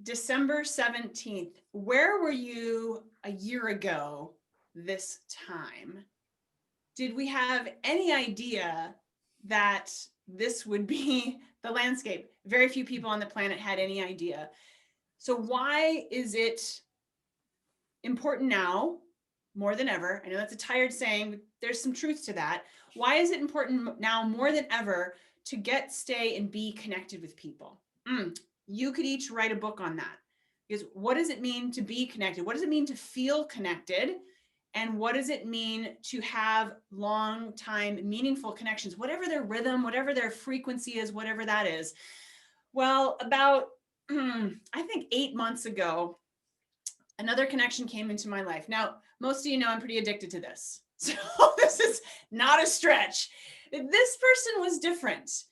December 17th. Where were you a year ago this time? Did we have any idea that this would be the landscape? Very few people on the planet had any idea. So why is it important now more than ever? I know that's a tired saying, but there's some truth to that. Why is it important now more than ever to get, stay, and be connected with people? You could each write a book on that. Because what does it mean to be connected? What does it mean to feel connected? And what does it mean to have long time meaningful connections, whatever their rhythm, whatever their frequency is, whatever that is? Well, about, I think 8 months ago, another connection came into my life. Now, most of you know I'm pretty addicted to this. So this is not a stretch. This person was different.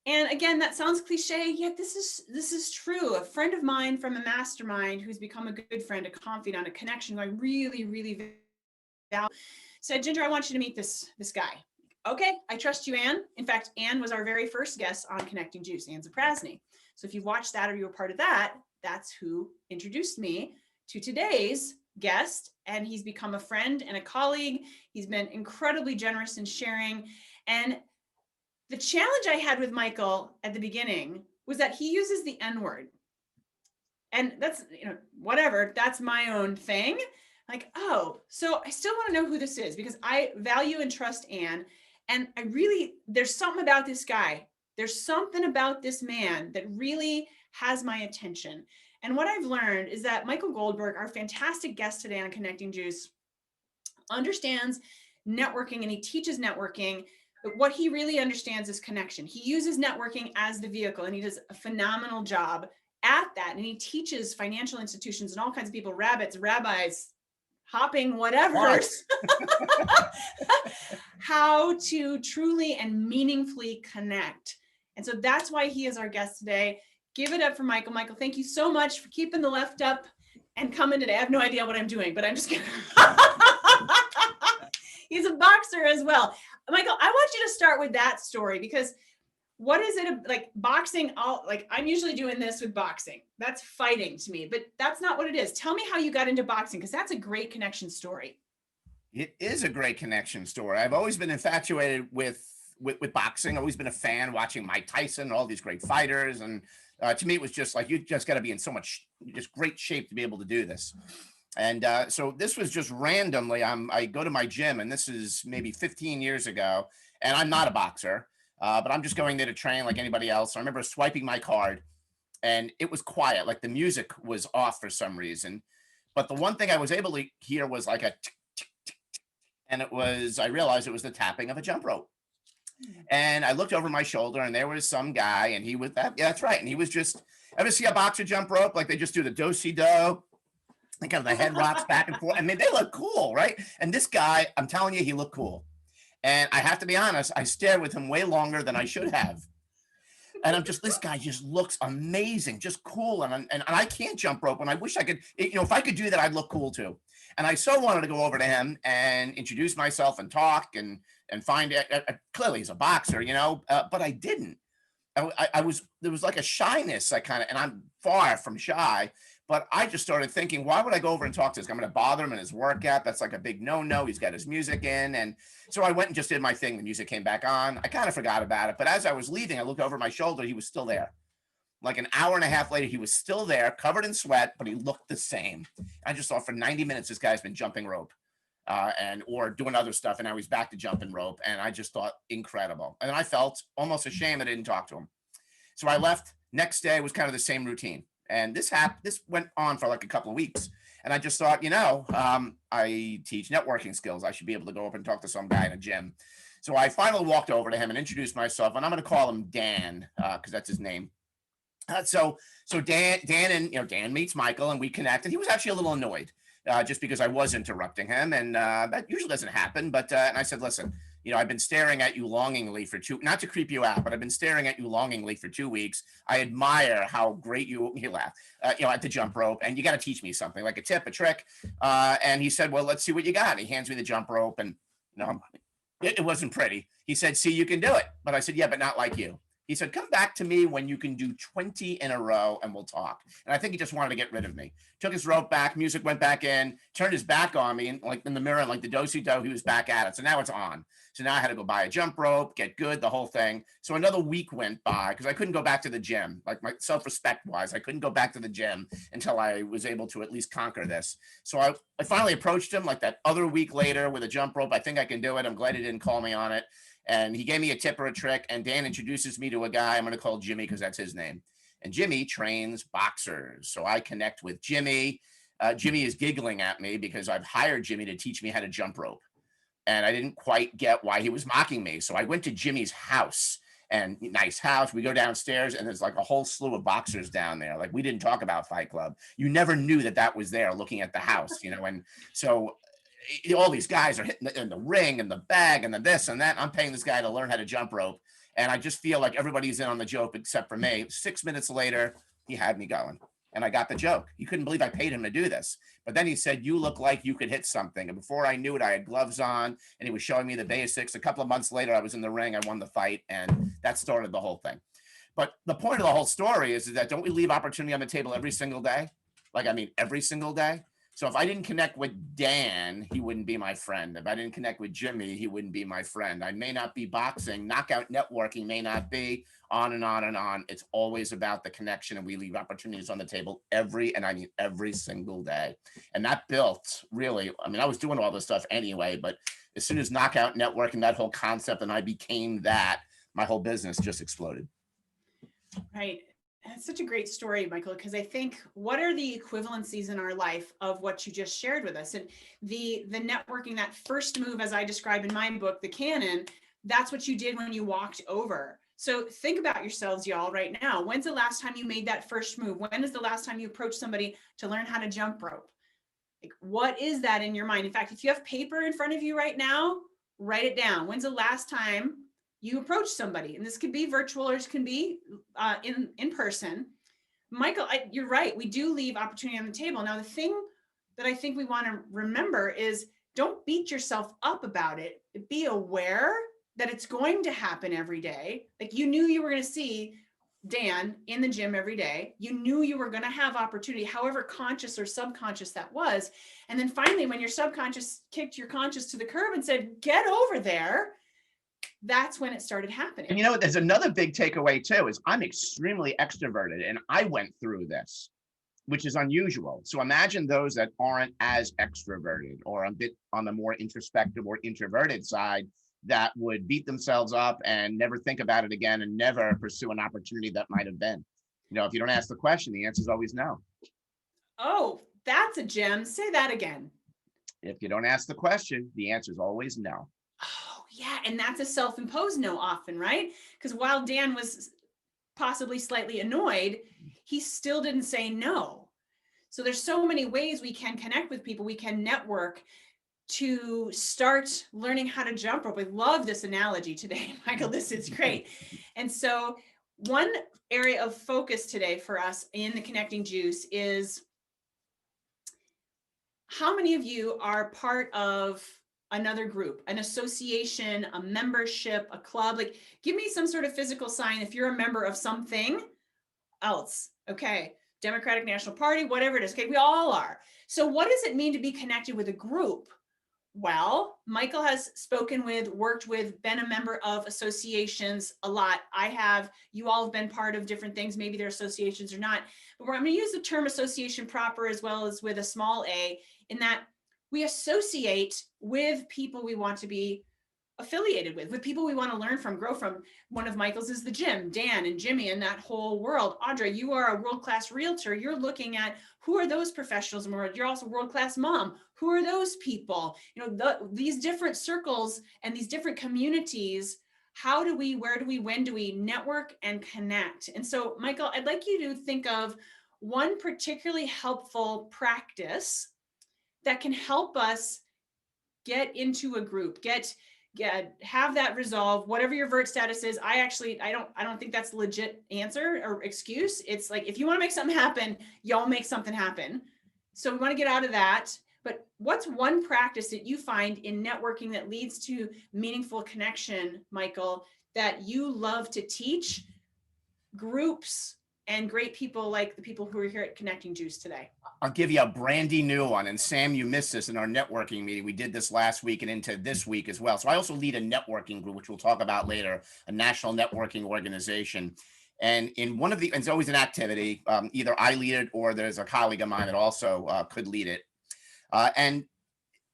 And again, that sounds cliche, yet this is true. A friend of mine from a mastermind who's become a good friend, a confidant, a connection who I really, really value, said, Ginger, I want you to meet this guy. Okay, I trust you, Anne. In fact, Anne was our very first guest on Connecting Juice, Anne Zaprasny. So if you've watched that or you were part of that, that's who introduced me to today's guest. And he's become a friend and a colleague. He's been incredibly generous in sharing. And the challenge I had with Michael at the beginning was that he uses the N word. And that's, whatever, that's my own thing. Like, oh, so I still want to know who this is because I value and trust Anne. And there's something about this guy. There's something about this man that really has my attention. And what I've learned is that Michael Goldberg, our fantastic guest today on Connecting Juice, understands networking and he teaches networking. But what he really understands is connection. He uses networking as the vehicle and he does a phenomenal job at that. And he teaches financial institutions and all kinds of people, rabbits, rabbis, hopping, whatever, how to truly and meaningfully connect. And so that's why he is our guest today. Give it up for Michael. Michael, thank you so much for keeping the left up and coming today. I have no idea what I'm doing, but I'm just kidding. He's a boxer as well. Michael, I want you to start with that story because what is it like boxing? I'm usually doing this with boxing. That's fighting to me, but that's not what it is. Tell me how you got into boxing because that's a great connection story. It is a great connection story. I've always been infatuated with boxing. I've always been a fan watching Mike Tyson, all these great fighters. And to me, it was just like, you just got to be in so much just great shape to be able to do this. And so this was just randomly, I go to my gym and this is maybe 15 years ago and I'm not a boxer, but I'm just going there to train like anybody else. I remember swiping my card and it was quiet, like the music was off for some reason. But the one thing I was able to hear was like a tick, tick, tick, tick, and I realized it was the tapping of a jump rope. And I looked over my shoulder and there was some guy and he was that. Yeah, that's right. And he was just, ever see a boxer jump rope? Like they just do the do-si-do. And kind of the head rocks back and forth. I mean, they look cool, right? And this guy, I'm telling you, he looked cool. And I have to be honest, I stared with him way longer than I should have. And this guy just looks amazing, just cool. And I can't jump rope. And I wish I could, if I could do that, I'd look cool too. And I so wanted to go over to him and introduce myself and talk and find out, clearly he's a boxer, but I didn't. There was like a shyness, and I'm far from shy. But I just started thinking, why would I go over and talk to this guy? I'm going to bother him in his workout. That's like a big no-no. He's got his music in. And so I went and just did my thing. The music came back on. I kind of forgot about it. But as I was leaving, I looked over my shoulder. He was still there. Like an hour and a half later, he was still there, covered in sweat, but he looked the same. I just thought for 90 minutes, this guy's been jumping rope or doing other stuff. And now he's back to jumping rope. And I just thought incredible. And then I felt almost ashamed I didn't talk to him. So I left. Next day was kind of the same routine. And this went on for like a couple of weeks. And I just thought, I teach networking skills. I should be able to go up and talk to some guy in a gym. So I finally walked over to him and introduced myself. And I'm going to call him Dan because that's his name. So Dan and, Dan meets Michael and we connect. And he was actually a little annoyed just because I was interrupting him. And that usually doesn't happen. But and I said, listen, I've been staring at you longingly not to creep you out, but I've been staring at you longingly for 2 weeks. I admire how great he laughed, at the jump rope, and you got to teach me something, like a tip, a trick. And he said, well, let's see what you got. He hands me the jump rope and it wasn't pretty. He said, see, you can do it. But I said, yeah, but not like you. He said, come back to me when you can do 20 in a row and we'll talk. And I think he just wanted to get rid of me. Took his rope back, music went back in, turned his back on me, and like in the mirror, like the do-si-do, he was back at it. So now it's on. So now I had to go buy a jump rope, get good, the whole thing. So another week went by because I couldn't go back to the gym. Like my self-respect wise, I couldn't go back to the gym until I was able to at least conquer this. So I finally approached him like that other week later with a jump rope. I think I can do it. I'm glad he didn't call me on it. And he gave me a tip or a trick. And Dan introduces me to a guy I'm going to call Jimmy because that's his name. And Jimmy trains boxers. So I connect with Jimmy. Jimmy is giggling at me because I've hired Jimmy to teach me how to jump rope. And I didn't quite get why he was mocking me. So I went to Jimmy's house, and nice house. We go downstairs and there's like a whole slew of boxers down there. Like we didn't talk about Fight Club. You never knew that that was there looking at the house, you know? And so all these guys are hitting in the ring and the bag and the this and that. I'm paying this guy to learn how to jump rope. And I just feel like everybody's in on the joke except for me. 6 minutes later, he had me going. And I got the joke. He couldn't believe I paid him to do this. But then he said, you look like you could hit something. And before I knew it, I had gloves on and he was showing me the basics. A couple of months later, I was in the ring. I won the fight. And that started the whole thing. But the point of the whole story is that don't we leave opportunity on the table every single day? Like, I mean, every single day. So if I didn't connect with Dan, he wouldn't be my friend. If I didn't connect with Jimmy, he wouldn't be my friend. I may not be boxing. Knockout networking may not be, on and on and on. It's always about the connection, and we leave opportunities on the table every single day. And that built really, I mean, I was doing all this stuff anyway, but as soon as knockout networking, that whole concept, and I became that, my whole business just exploded. Right. That's such a great story, Michael, because I think what are the equivalencies in our life of what you just shared with us? And the networking, that first move, as I describe in my book, The Cannon, that's what you did when you walked over. So think about yourselves, y'all, right now. When's the last time you made that first move? When is the last time you approached somebody to learn how to jump rope? Like, what is that in your mind? In fact, if you have paper in front of you right now, write it down. When's the last time you approach somebody? And this could be virtual or it can be in person. Michael, you're right. We do leave opportunity on the table. Now, the thing that I think we want to remember is don't beat yourself up about it. Be aware that it's going to happen every day. Like you knew you were going to see Dan in the gym every day. You knew you were going to have opportunity, however conscious or subconscious that was. And then finally, when your subconscious kicked your conscious to the curb and said, get over there, that's when it started happening. And you know what? There's another big takeaway too, is I'm extremely extroverted and I went through this, which is unusual. So imagine those that aren't as extroverted or a bit on the more introspective or introverted side that would beat themselves up and never think about it again and never pursue an opportunity that might have been. You know, if you don't ask the question, the answer is always no. Oh, that's a gem. Say that again. If you don't ask the question, the answer is always no. Oh, yeah. And that's a self-imposed no often, right? Because while Dan was possibly slightly annoyed, he still didn't say no. So there's so many ways we can connect with people. We can network to start learning how to jump rope. I love this analogy today, Michael. This is great. And so one area of focus today for us in the Connecting Juice is how many of you are part of another group, an association, a membership, a club? Like, give me some sort of physical sign if you're a member of something else. Okay. Democratic National Party, whatever it is. Okay. We all are. So what does it mean to be connected with a group? Well, Michael has spoken with, worked with, been a member of associations a lot. I have, you all have been part of different things. Maybe they're associations or not, but I'm going to use the term association proper as well as with a small a, in that we associate with people we want to be affiliated with people we want to learn from, grow from. One of Michael's is the gym, Dan and Jimmy and that whole world. Audra, you are a world-class realtor. You're looking at who are those professionals in the world. You're also a world-class mom. Who are those people? You know, these different circles and these different communities. How do we, where do we, when do we network and connect? And so, Michael, I'd like you to think of one particularly helpful practice that can help us get into a group, have that resolve, whatever your vert status is. I don't think that's a legit answer or excuse. It's like, if you want to make something happen, y'all make something happen. So we want to get out of that. But what's one practice that you find in networking that leads to meaningful connection, Michael, that you love to teach groups and great people like the people who are here at Connecting Juice today? I'll give you a brandy new one. And Sam, you missed this in our networking meeting. We did this last week and into this week as well. So I also lead a networking group, which we'll talk about later, a national networking organization. And in one of the, it's always an activity, either I lead it or there's a colleague of mine that also could lead it. And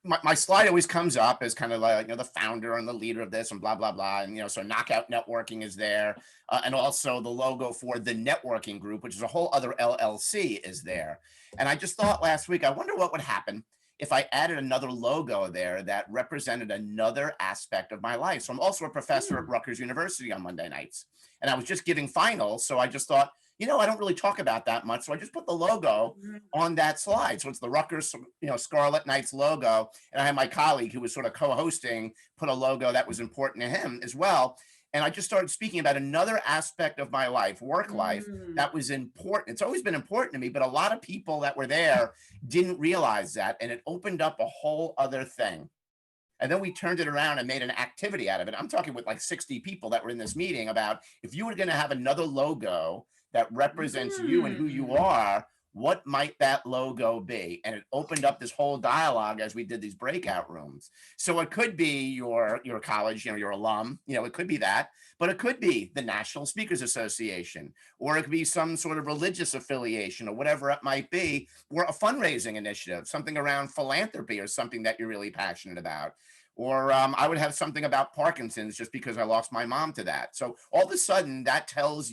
my slide always comes up as kind of like, the founder and the leader of this and blah, blah, blah. And, so Knockout Networking is there. And also the logo for the networking group, which is a whole other LLC, is there. And I just thought last week, I wonder what would happen if I added another logo there that represented another aspect of my life. So I'm also a professor at Rutgers University on Monday nights. And I was just giving finals. So I just thought, I don't really talk about that much. So I just put the logo on that slide. So it's the Rutgers, Scarlet Knights logo. And I had my colleague who was sort of co-hosting put a logo that was important to him as well. And I just started speaking about another aspect of my life, work life, that was important. It's always been important to me, but a lot of people that were there didn't realize that. And it opened up a whole other thing. And then we turned it around and made an activity out of it. I'm talking with like 60 people that were in this meeting about if you were going to have another logo that represents you and who you are, what might that logo be? And it opened up this whole dialogue as we did these breakout rooms. So it could be your college, your alum, it could be that, but it could be the National Speakers Association, or it could be some sort of religious affiliation or whatever it might be, or a fundraising initiative, something around philanthropy or something that you're really passionate about. Or I would have something about Parkinson's just because I lost my mom to that. So all of a sudden that tells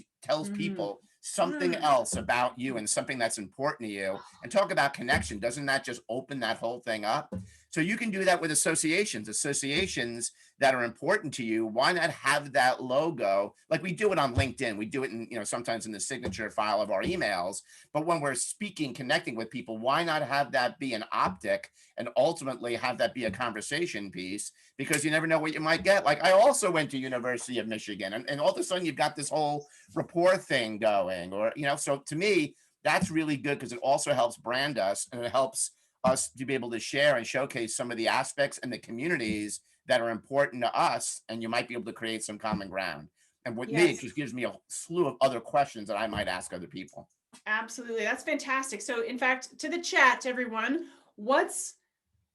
people something else about you and something that's important to you. And talk about connection. Doesn't that just open that whole thing up? So you can do that with associations that are important to you. Why not have that logo? Like we do it on LinkedIn. We do it in, sometimes in the signature file of our emails. But when we're speaking, connecting with people, why not have that be an optic and ultimately have that be a conversation piece? Because you never know what you might get. Like I also went to University of Michigan, and all of a sudden you've got this whole rapport thing going, or, so to me, that's really good because it also helps brand us, and it helps us to be able to share and showcase some of the aspects and the communities that are important to us, and you might be able to create some common ground. And with me, it just gives me a slew of other questions that I might ask other people. Absolutely. That's fantastic. So in fact, to the chat, everyone, what's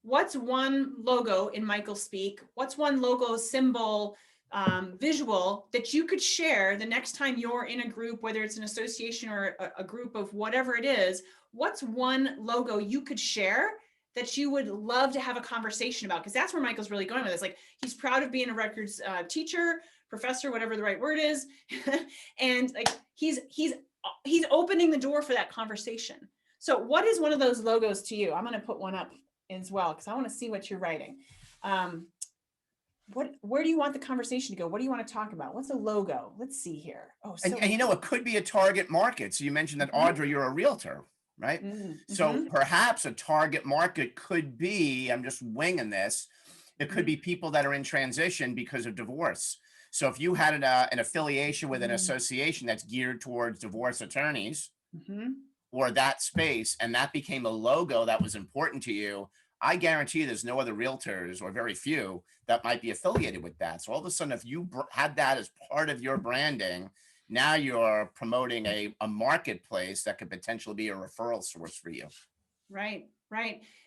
one logo in Michael speak? What's one logo, symbol, visual that you could share the next time you're in a group, whether it's an association or a group of whatever it is? What's one logo you could share that you would love to have a conversation about? Because that's where Michael's really going with this. Like he's proud of being a Rutgers teacher, professor, whatever the right word is. And like he's opening the door for that conversation. So what is one of those logos to you? I'm going to put one up as well, because I want to see what you're writing. Where do you want the conversation to go? What do you want to talk about? What's a logo? Let's see here. Oh, so and it could be a target market. So you mentioned that, Audra, you're a realtor, right? So perhaps a target market could be, I'm just winging this, it could be people that are in transition because of divorce. So if you had an affiliation with an association that's geared towards divorce attorneys or that space, and that became a logo that was important to you, I guarantee there's no other realtors, or very few, that might be affiliated with that. So all of a sudden, if you had that as part of your branding, now you're promoting a marketplace that could potentially be a referral source for you. Right.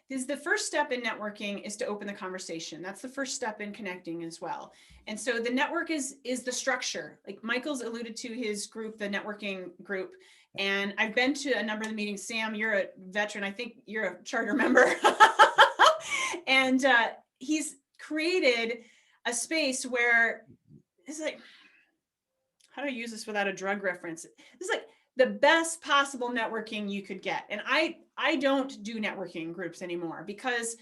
This is the first step in networking, is to open the conversation. That's the first step in connecting as well. And so the network is the structure. Like Michael's alluded to his group, the networking group. And I've been to a number of the meetings. Sam, you're a veteran. I think you're a charter member. And he's created a space where it's like, how do I use this without a drug reference? It's like the best possible networking you could get. And I don't do networking groups anymore, because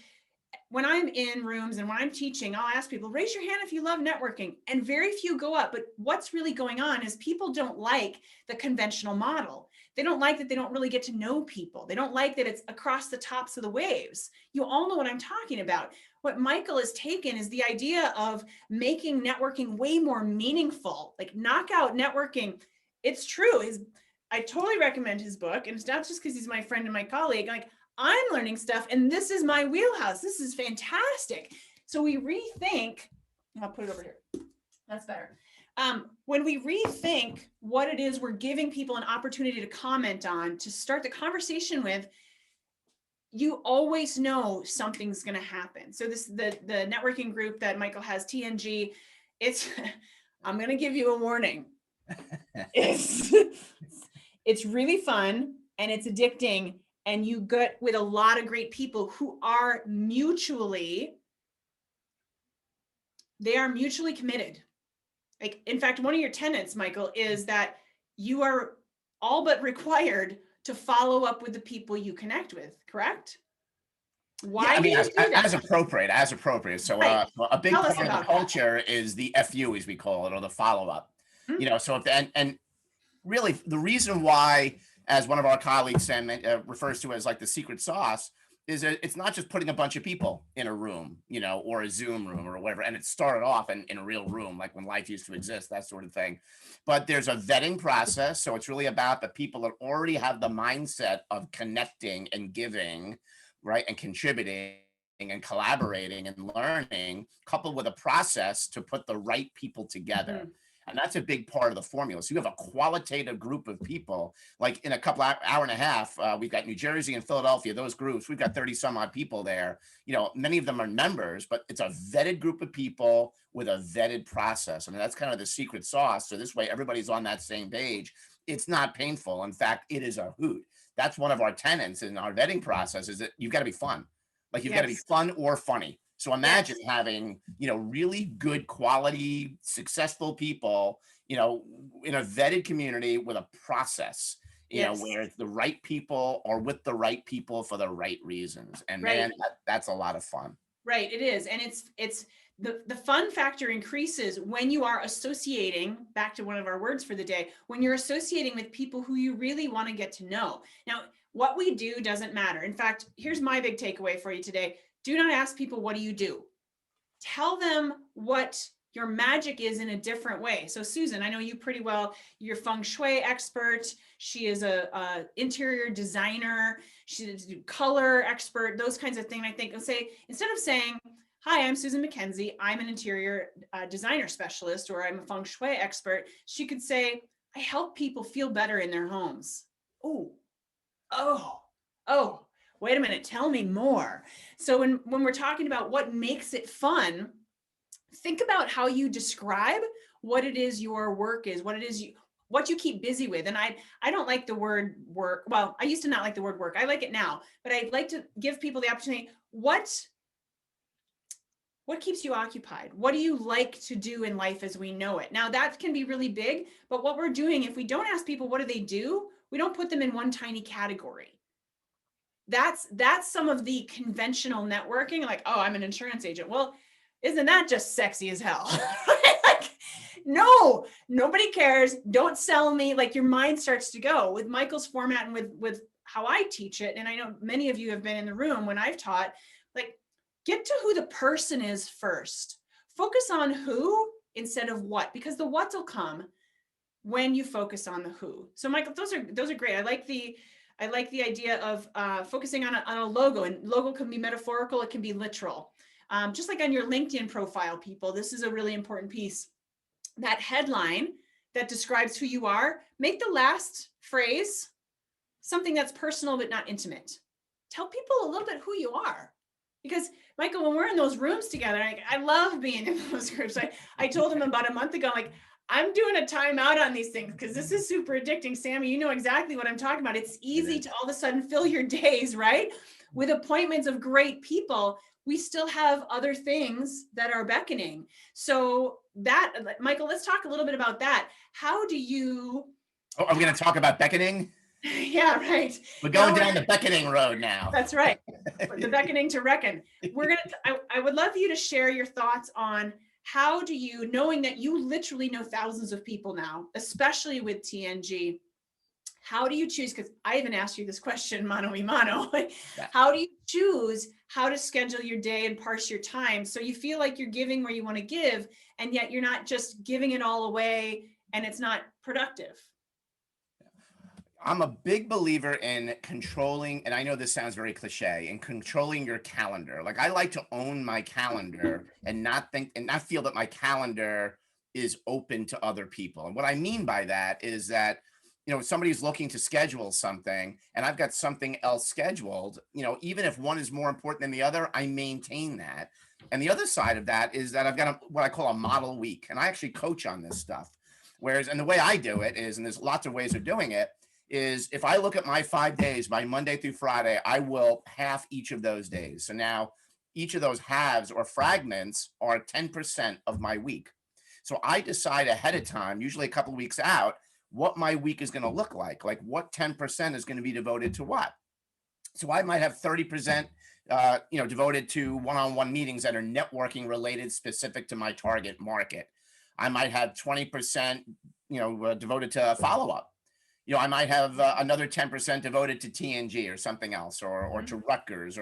when I'm in rooms and when I'm teaching, I'll ask people, raise your hand if you love networking, and very few go up. But what's really going on is people don't like the conventional model. They don't like that they don't really get to know people. They don't like that it's across the tops of the waves. You all know what I'm talking about. What Michael has taken is the idea of making networking way more meaningful, like knockout networking. It's true. I totally recommend his book. And it's not just because he's my friend and my colleague. Like, I'm learning stuff, and this is my wheelhouse. This is fantastic. So we rethink. I'll put it over here. That's better. When we rethink what it is we're giving people an opportunity to comment on, to start the conversation with, you always know something's going to happen. So the networking group that Michael has, TNG, it's I'm going to give you a warning. It's it's really fun and it's addicting, and you get with a lot of great people who are mutually committed. Like, in fact, one of your tenets, Michael, is that you are all but required to follow up with the people you connect with, correct? Yeah, Why I do mean, you do that? as appropriate. So, Right. a big Tell us part of the about that. culture is the FU, as we call it, or the follow up. Mhm. So if and really the reason why, as one of our colleagues refers to as like the secret sauce, is that it's not just putting a bunch of people in a room, or a Zoom room or whatever, and it started off in a real room, like when life used to exist, that sort of thing. But there's a vetting process, so it's really about the people that already have the mindset of connecting and giving, right, and contributing and collaborating and learning, coupled with a process to put the right people together. Mhm. And that's a big part of the formula. So you have a qualitative group of people, like in a couple hour and a half, we've got New Jersey and Philadelphia, those groups, we've got 30 some odd people there. Many of them are members, but it's a vetted group of people with a vetted process. I mean, that's kind of the secret sauce. So this way, everybody's on that same page. It's not painful. In fact, it is a hoot. That's one of our tenets in our vetting process, is that you've got to be fun. Like, you've got to be Yes. fun or funny. So imagine Yes. having, really good quality, successful people, in a vetted community with a process, Yes. where the right people are with the right people for the right reasons. And Right. man, that's a lot of fun. Right. It is. And it's the fun factor increases when you are associating, back to one of our words for the day, when you're associating with people who you really want to get to know. Now, what we do doesn't matter. In fact, here's my big takeaway for you today. Do not ask people, what do you do? Tell them what your magic is in a different way. So Susan, I know you pretty well. You're a feng shui expert. She is a interior designer. She's a color expert, those kinds of things. I think, say, instead of saying, hi, I'm Susan McKenzie, I'm an interior designer specialist, or I'm a feng shui expert, she could say, I help people feel better in their homes. Oh, oh, oh, wait a minute, tell me more. So when we're talking about what makes it fun, think about how you describe what it is your work is, what you keep busy with. And I don't like the word work. Well, I used to not like the word work. I like it now, but I'd like to give people the opportunity. What keeps you occupied? What do you like to do in life as we know it? Now, that can be really big, but what we're doing, if we don't ask people what do they do, we don't put them in one tiny category. That's some of the conventional networking, like, oh, I'm an insurance agent. Well, isn't that just sexy as hell? Like, no, nobody cares. Don't sell me. Like, your mind starts to go with Michael's format and with how I teach it. And I know many of you have been in the room when I've taught, like, get to who the person is first. Focus on who instead of what, because the what will come when you focus on the who. So Michael, those are great. I like the idea of focusing on a logo, and logo can be metaphorical. It can be literal. Just like on your LinkedIn profile, people, this is a really important piece. That headline that describes who you are, make the last phrase something that's personal but not intimate. Tell people a little bit who you are. Because Michael, when we're in those rooms together, I love being in those groups. I told him about a month ago, like, I'm doing a timeout on these things because this is super addicting. Sammy, you know exactly what I'm talking about. It's easy to all of a sudden fill your days, right? With appointments of great people. We still have other things that are beckoning. So that, Michael, let's talk a little bit about that. How do you? Oh, are we going to talk about beckoning? Yeah, right. We're going down the beckoning road now. That's right. The beckoning to reckon. I would love for you to share your thoughts on how do you, knowing that you literally know thousands of people now, especially with TNG, how do you choose? Because I even asked you this question, mano y mano. How do you choose how to schedule your day and parse your time so you feel like you're giving where you want to give, and yet you're not just giving it all away and it's not productive? I'm a big believer in controlling, and I know this sounds very cliche, in controlling your calendar. Like, I like to own my calendar and not feel that my calendar is open to other people. And what I mean by that is that, somebody's looking to schedule something and I've got something else scheduled, even if one is more important than the other, I maintain that. And the other side of that is that I've got what I call a model week. And I actually coach on this stuff. Whereas, and the way I do it is, and there's lots of ways of doing it, is if I look at my 5 days, by Monday through Friday, I will half each of those days. So now each of those halves or fragments are 10% of my week. So I decide ahead of time, usually a couple of weeks out, what my week is going to look like what 10% is going to be devoted to what. So I might have 30%, devoted to one-on-one meetings that are networking related, specific to my target market. I might have 20%, devoted to follow-up. I might have another 10% devoted to TNG or something else, or to Rutgers,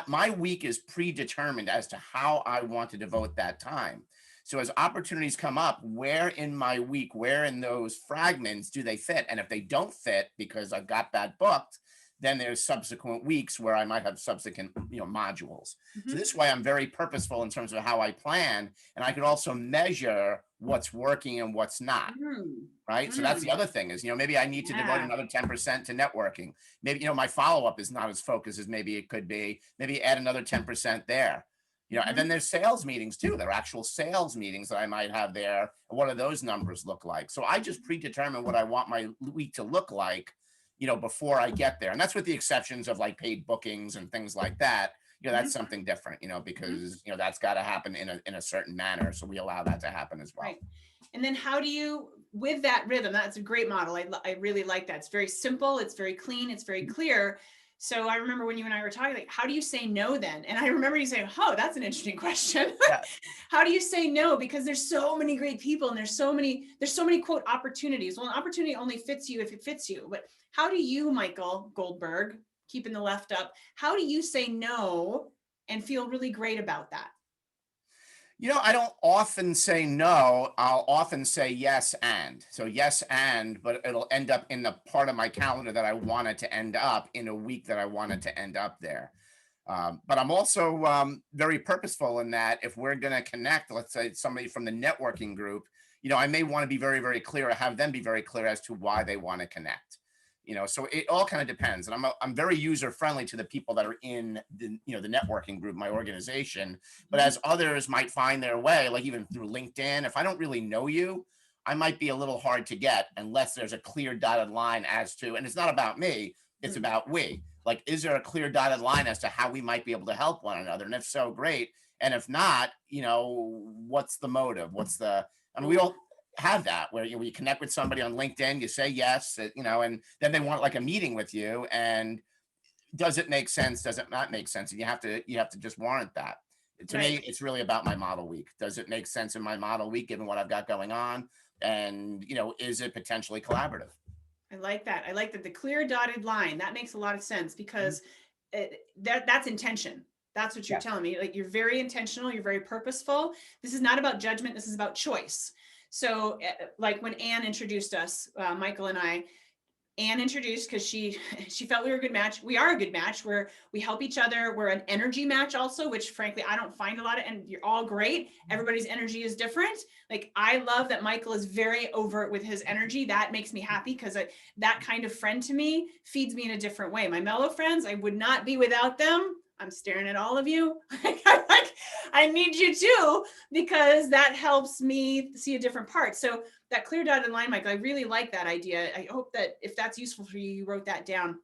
my week is predetermined as to how I want to devote that time. So as opportunities come up, where in my week, where in those fragments do they fit? And if they don't fit because I've got that booked, then there's subsequent weeks where I might have subsequent, modules. So this way I'm very purposeful in terms of how I plan. And I could also measure what's working and what's not. Right. So that's the other thing is, maybe I need to devote another 10% to networking. Maybe, my follow-up is not as focused as maybe it could be. Maybe add another 10% there. And then there's sales meetings too. There are actual sales meetings that I might have there. What do those numbers look like? So I just predetermine what I want my week to look like, before I get there. And that's with the exceptions of like paid bookings and things like that. That's something different, because, that's got to happen in a certain manner. So we allow that to happen as well. Right. And then how do you, with that rhythm, that's a great model. I really like that. It's very simple. It's very clean. It's very clear. So I remember when you and I were talking, how do you say no then? And I remember you saying, oh, that's an interesting question. Yeah. How do you say no? Because there's so many great people and there's so many quote opportunities. Well, an opportunity only fits you if it fits you. But how do you, Michael Goldberg, keeping the left up, how do you say no and feel really great about that? I don't often say no. I'll often say yes and. So yes and, but it'll end up in the part of my calendar that I want it to end up in a week that I want it to end up there. But I'm also very purposeful in that if we're going to connect, let's say somebody from the networking group, I may want to be very, very clear, or have them be very clear as to why they want to connect. So it all kind of depends. And I'm very user friendly to the people that are in the networking group, my organization. But as others might find their way, like even through LinkedIn, if I don't really know you, I might be a little hard to get unless there's a clear dotted line as to, and it's not about me, it's about we. Like, is there a clear dotted line as to how we might be able to help one another? And if so, great. And if not, what's the motive? We all have that where you connect with somebody on LinkedIn, you say yes, and then they want like a meeting with you, and does it make sense? Does it not make sense? And you have to just warrant that. To me, it's really about my model week. Does it make sense in my model week given what I've got going on? And is it potentially collaborative? I like that. I like that, the clear dotted line. That makes a lot of sense because that's intention. That's what you're telling me. Like, you're very intentional. You're very purposeful. This is not about judgment. This is about choice. So like when Anne introduced us, Michael and I, Anne introduced because she felt we were a good match. We are a good match where we help each other. We're an energy match also, which frankly, I don't find a lot of, and you're all great. Everybody's energy is different. Like, I love that Michael is very overt with his energy. That makes me happy because that kind of friend to me feeds me in a different way. My mellow friends, I would not be without them. I'm staring at all of you. I need you too, because that helps me see a different part. So that clear dotted line, Michael, I really like that idea. I hope that if that's useful for you, you wrote that down.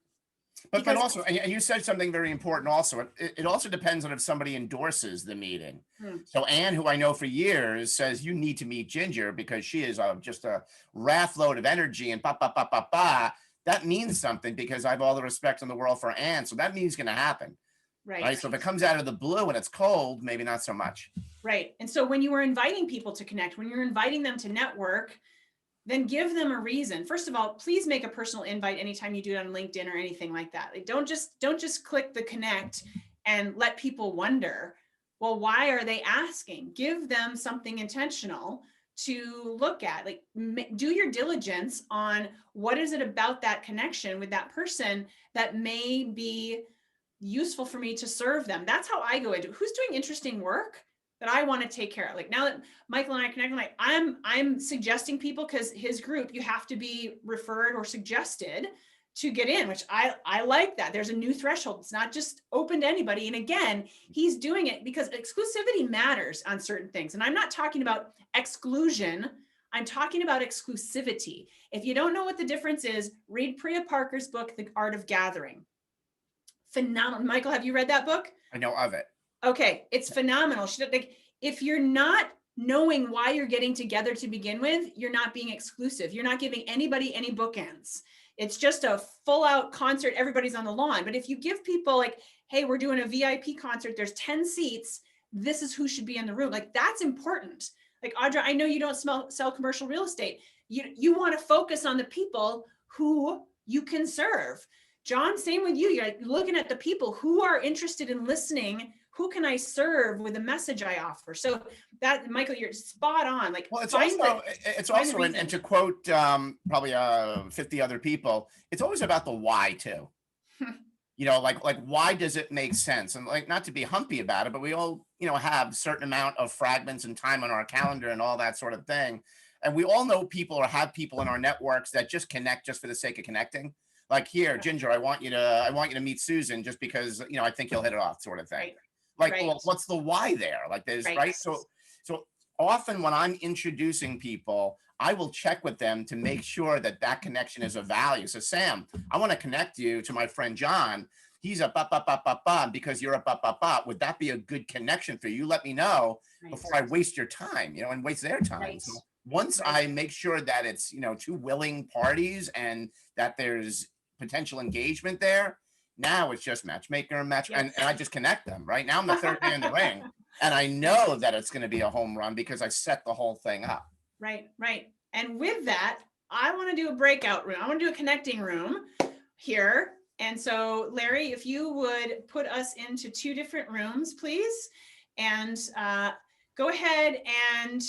But also, and you said something very important also, it also depends on if somebody endorses the meeting. So Anne, who I know for years, says you need to meet Ginger because she is just a raft load of energy and that means something, because I have all the respect in the world for Anne. So that means going to happen. Right. So if it comes out of the blue and it's cold, maybe not so much. Right. And so when you were inviting people to connect, when you're inviting them to network, then give them a reason. First of all, please make a personal invite anytime you do it on LinkedIn or anything like that. Like, don't just click the connect and let people wonder, well, why are they asking? Give them something intentional to look at. Like, do your diligence on what is it about that connection with that person that may be useful for me to serve them. That's how I go into who's doing interesting work. that I want to take care of. Like now that Michael and I connect, like I'm suggesting people, because his group, you have to be referred or suggested to get in, which I like that. There's a new threshold. It's not just open to anybody. And again, he's doing it because exclusivity matters on certain things. And I'm not talking about exclusion. I'm talking about exclusivity. If you don't know what the difference is, read Priya Parker's book, The Art of Gathering. Phenomenal. Michael, have you read that book? I know of it. Okay, it's phenomenal. Like, if you're not knowing why you're getting together to begin with, you're not being exclusive. You're not giving anybody any bookends. It's just a full out concert. Everybody's on the lawn. But if you give people like, hey, we're doing a VIP concert, there's 10 seats. This is who should be in the room. Like, that's important. Like, Audra, I know you don't sell commercial real estate. You want to focus on the people who you can serve. John, same with you. You're looking at the people who are interested in listening. Who can I serve with the message I offer? So that, Michael, you're spot on. Like, well, it's also, and to quote probably 50 other people, it's always about the why too. You know, like why does it make sense? And like, not to be humpy about it, but we all, you know, have certain amount of fragments and time on our calendar and all that sort of thing. And we all know people or have people in our networks that just connect just for the sake of connecting. Like, here, Ginger, I want you to meet Susan just because, you know, I think you'll hit it off, sort of thing. Right. Like, Right. well, what's the why there? Like, there's right. So often when I'm introducing people, I will check with them to make sure that that connection is of value. So, Sam, I want to connect you to my friend John. He's a because you're a Would that be a good connection for you? Let me know before I waste your time, you know, and waste their time. Right. So once I make sure that it's, you know, two willing parties and that there's potential engagement there, now it's just matchmaker and and I just connect them. Right now, I'm the third man in the ring, and I know that it's going to be a home run because I set the whole thing up. Right. And with that, I want to do a breakout room. I want to do a connecting room here. And so, Larry, if you would put us into 2 different rooms, please, and go ahead and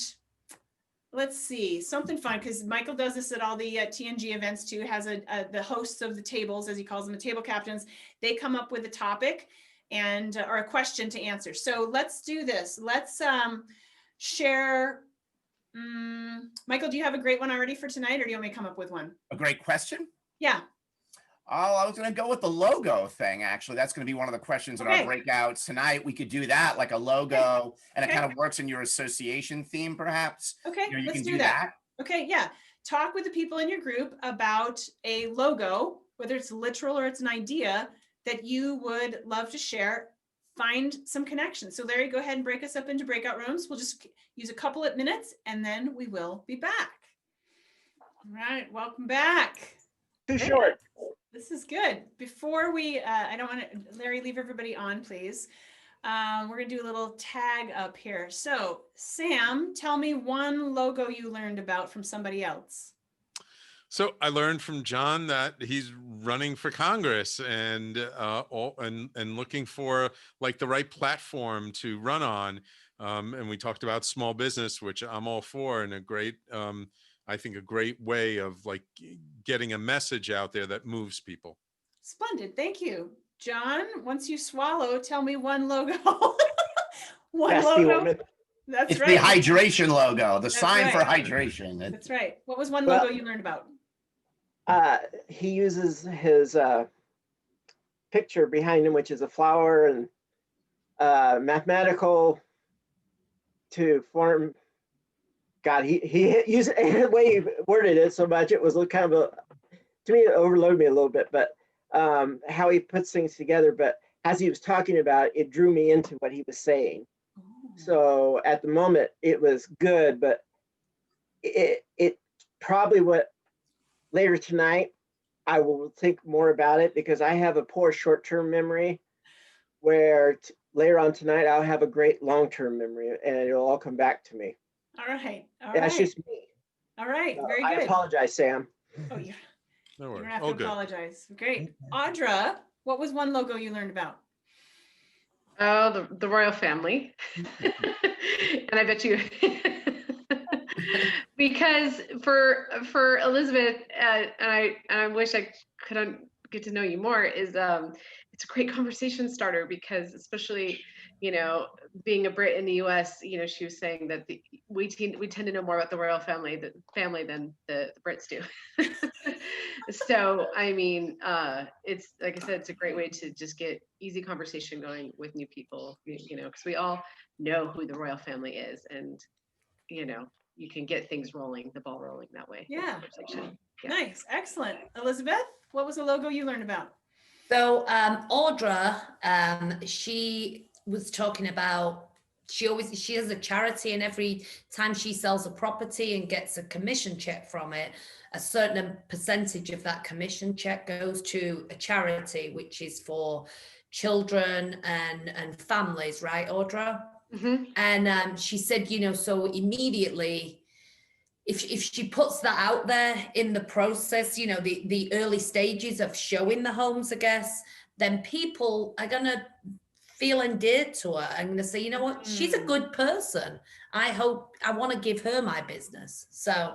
let's see, something fun, because Michael does this at all the TNG events too, has the hosts of the tables, as he calls them, the table captains. They come up with a topic and or a question to answer. So let's do this. Let's share. Michael, do you have a great one already for tonight, or do you want me to come up with one? A great question? Yeah. Oh, I was going to go with the logo thing, actually. That's going to be one of the questions in our breakouts tonight. We could do that, like a logo, and it kind of works in your association theme, perhaps. Okay, you let's can do that. Okay, yeah. Talk with the people in your group about a logo, whether it's literal or it's an idea that you would love to share. Find some connections. So Larry, go ahead and break us up into breakout rooms. We'll just use a couple of minutes and then we will be back. All right, welcome back. Too short. This is good. Before we, I don't want to, Larry, leave everybody on, please. We're going to do a little tag up here. So, Sam, tell me one logo you learned about from somebody else. So I learned from John that he's running for Congress and looking for like the right platform to run on. And we talked about small business, which I'm all for, and a great, I think a great way of like getting a message out there that moves people. Splendid. Thank you. John, once you swallow, tell me one logo. One logo. That's it's right. The hydration logo, the sign for hydration. That's right. What was one logo you learned about? He uses his picture behind him, which is a flower, and mathematical to form. God, he used the way he worded it so much. It was kind of to me, it overloaded me a little bit, but how he puts things together. But as he was talking about it, it drew me into what he was saying. Ooh. So at the moment, it was good, but it probably what later tonight, I will think more about it because I have a poor short-term memory where later on tonight, I'll have a great long-term memory and it'll all come back to me. All right. That's just me. All right. Very good. I apologize, Sam. Oh, yeah. No worries. You don't have to apologize. Great. Audra, what was one logo you learned about? Oh, the royal family. And I bet you, because for Elizabeth, and I wish I get to know you more is it's a great conversation starter, because especially, you know, being a Brit in the US, you know, she was saying that we tend to know more about the royal family than the Brits do. So I mean, it's like I said, it's a great way to just get easy conversation going with new people, you know, because we all know who the royal family is, and you know, you can get things rolling, the ball rolling that way. Yeah. Conversation. Yeah. Nice. Excellent. Elizabeth, what was the logo you learned about? So Audra, she was talking about, she has a charity, and every time she sells a property and gets a commission check from it, a certain percentage of that commission check goes to a charity, which is for children and families, right, Audra? Mm-hmm. And she said, you know, so immediately, if she puts that out there in the process, you know, the early stages of showing the homes, I guess, then people are going to feel endeared to her. I'm going to say, you know what, she's a good person. I want to give her my business. So,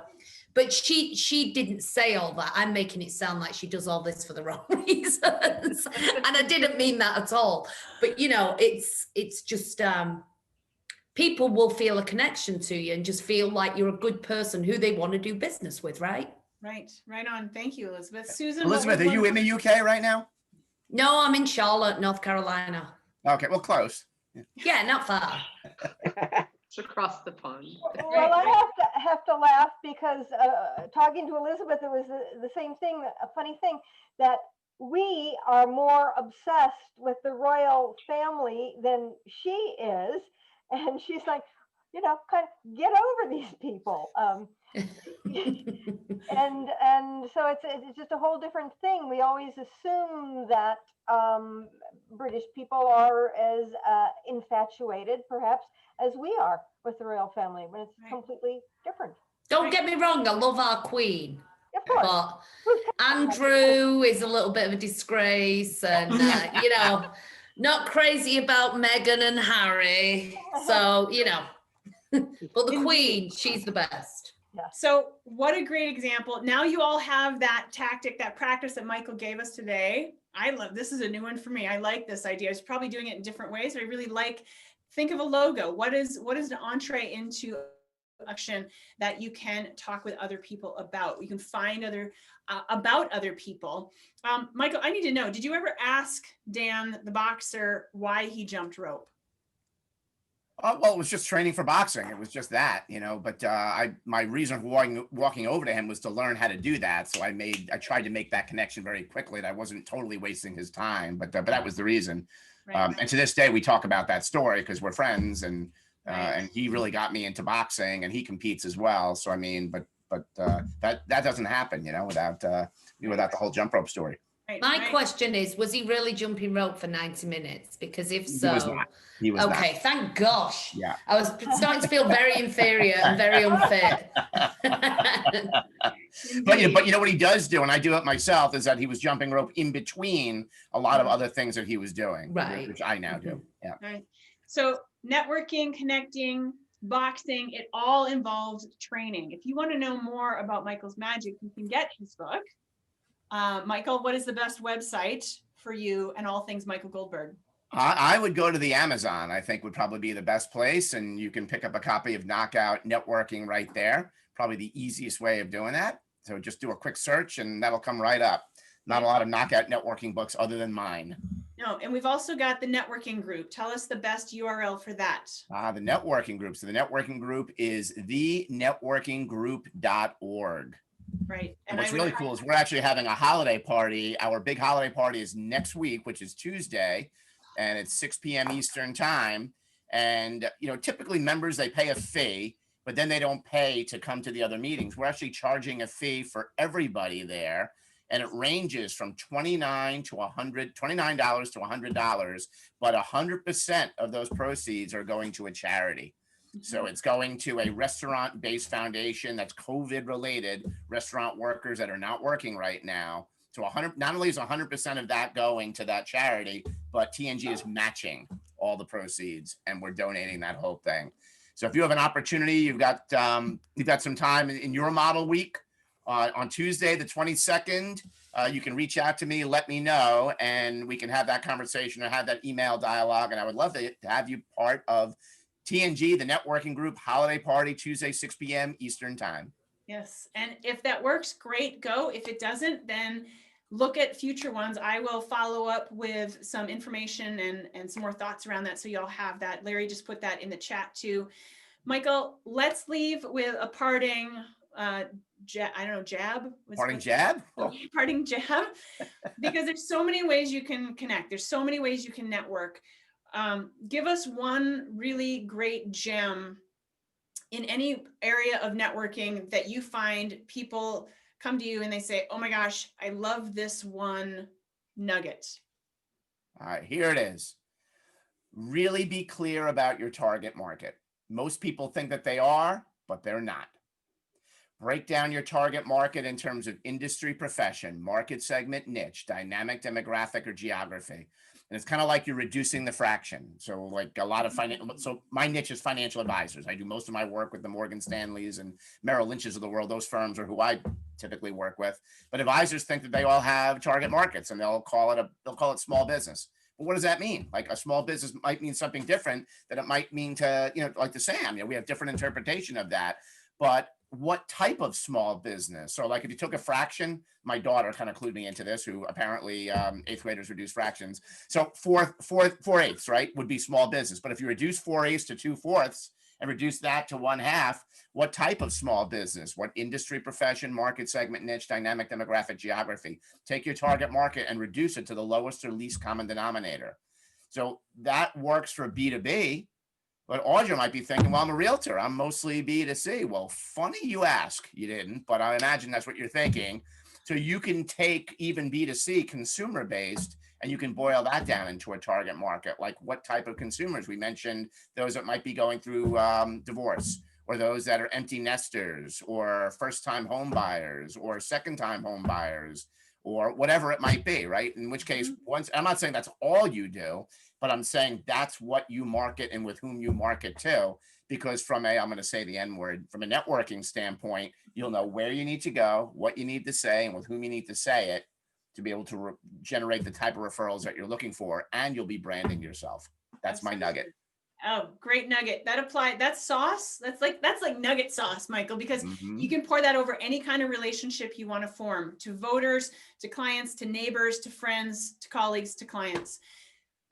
but she didn't say all that. I'm making it sound like she does all this for the wrong reasons. And I didn't mean that at all. But, you know, it's just, people will feel a connection to you and just feel like you're a good person who they want to do business with, right? Right. Right on. Thank you, Elizabeth. Susan. Elizabeth, are you in the UK right now? No, I'm in Charlotte, North Carolina. Okay, well, close. Yeah, not far. It's across the pond. Well, I have to laugh because talking to Elizabeth, it was the same thing, a funny thing, that we are more obsessed with the royal family than she is. And she's like, you know, kind of get over these people. And so it's just a whole different thing. We always assume that British people are as infatuated, perhaps, as we are with the royal family, when it's completely different. Don't get me wrong, I love our queen. Of course. But Andrew is a little bit of a disgrace, and you know, not crazy about Meghan and Harry. So, you know, but the queen, she's the best. So what a great example. Now you all have that tactic, that practice that Michael gave us today. I love, this is a new one for me. I like this idea. I was probably doing it in different ways, but I really like, think of a logo. What is an entree into action that you can talk with other people about? You can find about other people. Michael, I need to know, did you ever ask Dan, the boxer, why he jumped rope? Well, it was just training for boxing. It was just that, you know, but my reason for walking over to him was to learn how to do that. So I tried to make that connection very quickly, and I wasn't totally wasting his time, but that was the reason. Right. And to this day, we talk about that story because we're friends, and he really got me into boxing, and he competes as well. So, I mean, but that doesn't happen, you know, without the whole jump rope story. My question is, was he really jumping rope for 90 minutes? Because if so, he was okay, not. Thank gosh. Yeah. I was starting to feel very inferior and very unfit. But you know what he does do, and I do it myself, is that he was jumping rope in between a lot of other things that he was doing, right, which I now do. Yeah. Right. So networking, connecting, boxing, it all involves training. If you want to know more about Michael's magic, you can get his book. Michael, what is the best website for you and all things Michael Goldberg? I would go to the Amazon, I think would probably be the best place. And you can pick up a copy of Knockout Networking right there. Probably the easiest way of doing that. So just do a quick search and that'll come right up. Not a lot of Knockout Networking books other than mine. No, and we've also got the networking group. Tell us the best URL for that. The networking group. So the networking group is thenetworkinggroup.org. Right. And what's really cool is we're actually having a holiday party. Our big holiday party is next week, which is Tuesday, and it's 6 p.m. Eastern time. And, you know, typically members, they pay a fee, but then they don't pay to come to the other meetings. We're actually charging a fee for everybody there. And it ranges from $29 to $100, but 100% of those proceeds are going to a charity. So it's going to a restaurant-based foundation that's COVID related, restaurant workers that are not working right now. So not only is 100% of that going to that charity, but TNG is matching all the proceeds, and we're donating that whole thing. So if you have an opportunity, you've got some time in your model week, On Tuesday, the 22nd, you can reach out to me, let me know, and we can have that conversation or have that email dialogue. And I would love to have you part of TNG, the networking group holiday party, Tuesday, 6 p.m. Eastern time. Yes. And if that works, great, go. If it doesn't, then look at future ones. I will follow up with some information and some more thoughts around that. So y'all have that. Larry just put that in the chat too. Michael, let's leave with a parting, I don't know, jab? Parting jab? Oh. Parting jab, because there's so many ways you can connect. There's so many ways you can network. Give us one really great gem in any area of networking that you find people come to you and they say, oh my gosh, I love this one nugget. All right, here it is. Really be clear about your target market. Most people think that they are, but they're not. Break down your target market in terms of industry, profession, market segment, niche, dynamic, demographic, or geography. And it's kind of like you're reducing the fraction. So like a lot of so my niche is financial advisors. I do most of my work with the Morgan Stanleys and Merrill Lynch's of the world. Those firms are who I typically work with. But advisors think that they all have target markets and they'll call it small business. But what does that mean? Like a small business might mean something different than it might mean to, like the SAM. We have different interpretation of that. But what type of small business? So like if you took a fraction, my daughter kind of clued me into this, who apparently eighth graders reduce fractions. So 4/8, right, would be small business. But if you reduce 4/8 to 2/4 and reduce that to 1/2, what type of small business? What industry, profession, market segment, niche, dynamic, demographic, geography? Take your target market and reduce it to the lowest or least common denominator. So that works for B2B. But Audra might be thinking, well, I'm a realtor. I'm mostly B2C. Well, funny you ask. You didn't, but I imagine that's what you're thinking. So you can take even B2C consumer-based and you can boil that down into a target market. Like what type of consumers? We mentioned those that might be going through divorce, or those that are empty nesters, or first-time home buyers, or second-time home buyers, or whatever it might be, right? In which case, I'm not saying that's all you do, but I'm saying that's what you market and with whom you market to, because I'm going to say the N word, from a networking standpoint, you'll know where you need to go, what you need to say, and with whom you need to say it to be able to generate the type of referrals that you're looking for, and you'll be branding yourself. That's my nugget. Oh, great nugget. That's sauce. That's like nugget sauce, Michael, because you can pour that over any kind of relationship you want to form, to voters, to clients, to neighbors, to friends, to colleagues, to clients.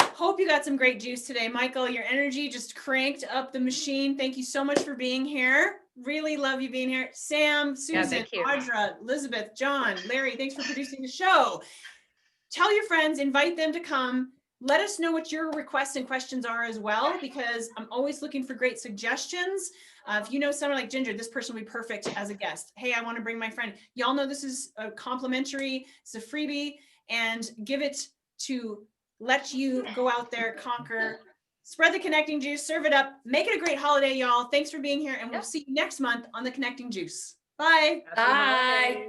Hope you got some great juice today. Michael, your energy just cranked up the machine. Thank you so much for being here. Really love you being here. Sam, Susan, Audra, Elizabeth, John, Larry, thanks for producing the show. Tell your friends, invite them to come. Let us know what your requests and questions are as well, because I'm always looking for great suggestions. If you know someone like Ginger, this person would be perfect as a guest. Hey, I want to bring my friend. Y'all know this is a complimentary, it's a freebie, and give it to let you go out there, conquer, spread the connecting juice, serve it up, make it a great holiday, y'all. Thanks for being here, and we'll see you next month on the Connecting Juice. Bye. Bye.